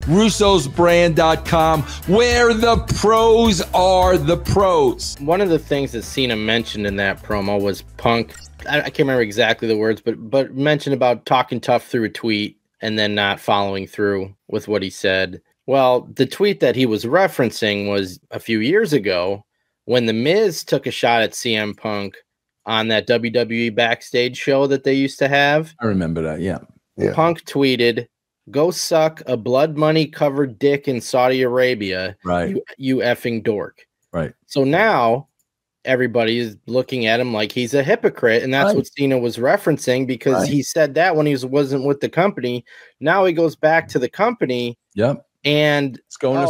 russosbrand.com, where the pros are the pros. One of the things that Cena mentioned in that promo was Punk. I can't remember exactly the words, but mentioned about talking tough through a tweet and then not following through with what he said. Well, the tweet that he was referencing was a few years ago when The Miz took a shot at CM Punk on that WWE backstage show that they used to have. I remember that, yeah. Punk tweeted, "Go suck a blood money covered dick in Saudi Arabia, right? You effing dork." Right. So now everybody is looking at him like he's a hypocrite, and that's what Cena was referencing, because he said that when he wasn't with the company. Now he goes back to the company. Yep. And he's going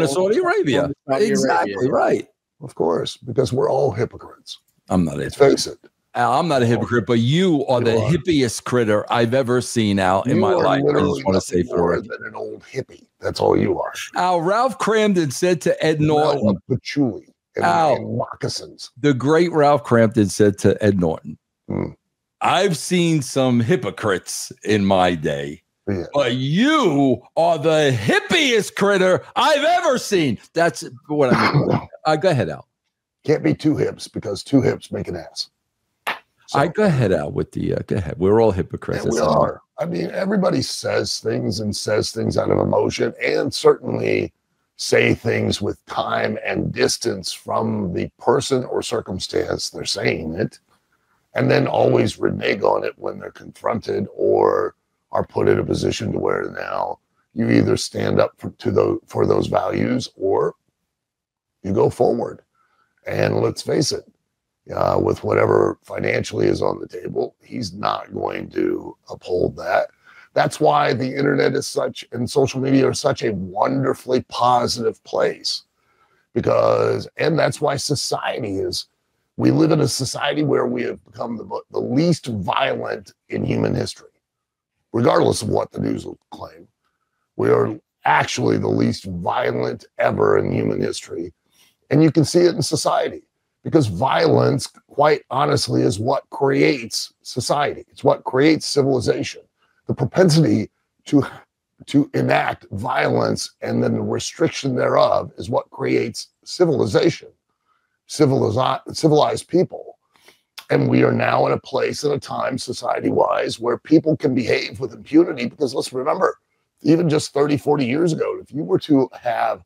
to Saudi Arabia. Exactly right. Of course, because we're all hypocrites. I'm not a hypocrite. Face it. Al, I'm not a hypocrite, but you are the hippiest critter I've ever seen, Al, in my life. I just want to say for it. Than an old hippie. That's all you are. Al, Ralph Cramden said to Ed Norton. Patchouli and moccasins. The great Ralph Cramden said to Ed Norton, I've seen some hypocrites in my day. Yeah. But you are the hippiest critter I've ever seen. That's what I mean. Go ahead, Al. Can't be two hips, because two hips make an ass. So, go ahead, Al, with the go ahead. We're all hypocrites. We are. I mean, everybody says things out of emotion, and certainly say things with time and distance from the person or circumstance they're saying it, and then always renege on it when they're confronted or are put in a position to where now you either stand up for those values or you go forward. And let's face it, with whatever financially is on the table, he's not going to uphold that. That's why the internet is and social media are such a wonderfully positive place, and that's why we live in a society where we have become the least violent in human history. Regardless of what the news will claim, we are actually the least violent ever in human history. And you can see it in society, because violence, quite honestly, is what creates society. It's what creates civilization. The propensity to enact violence and then the restriction thereof is what creates civilization, civilized people. And we are now in a place and a time, society-wise, where people can behave with impunity, because let's remember, even just 30, 40 years ago, if you were to have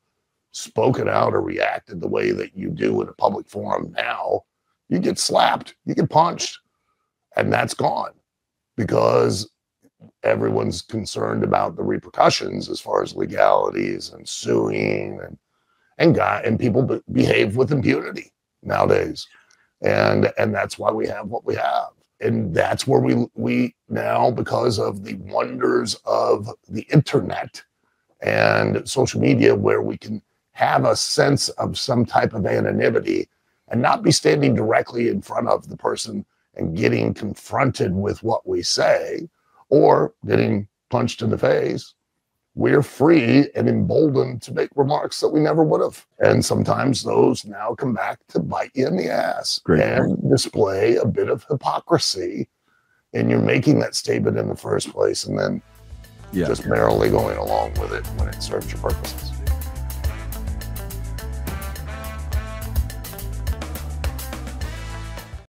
spoken out or reacted the way that you do in a public forum now, you get slapped, you get punched, and that's gone, because everyone's concerned about the repercussions as far as legalities and suing, and people behave with impunity nowadays. And that's why we have what we have. And that's where we now, because of the wonders of the internet and social media, where we can have a sense of some type of anonymity and not be standing directly in front of the person and getting confronted with what we say or getting punched in the face. We're free and emboldened to make remarks that we never would have. And sometimes those now come back to bite you in the ass and display a bit of hypocrisy. And you're making that statement in the first place and then just merrily going along with it when it serves your purposes.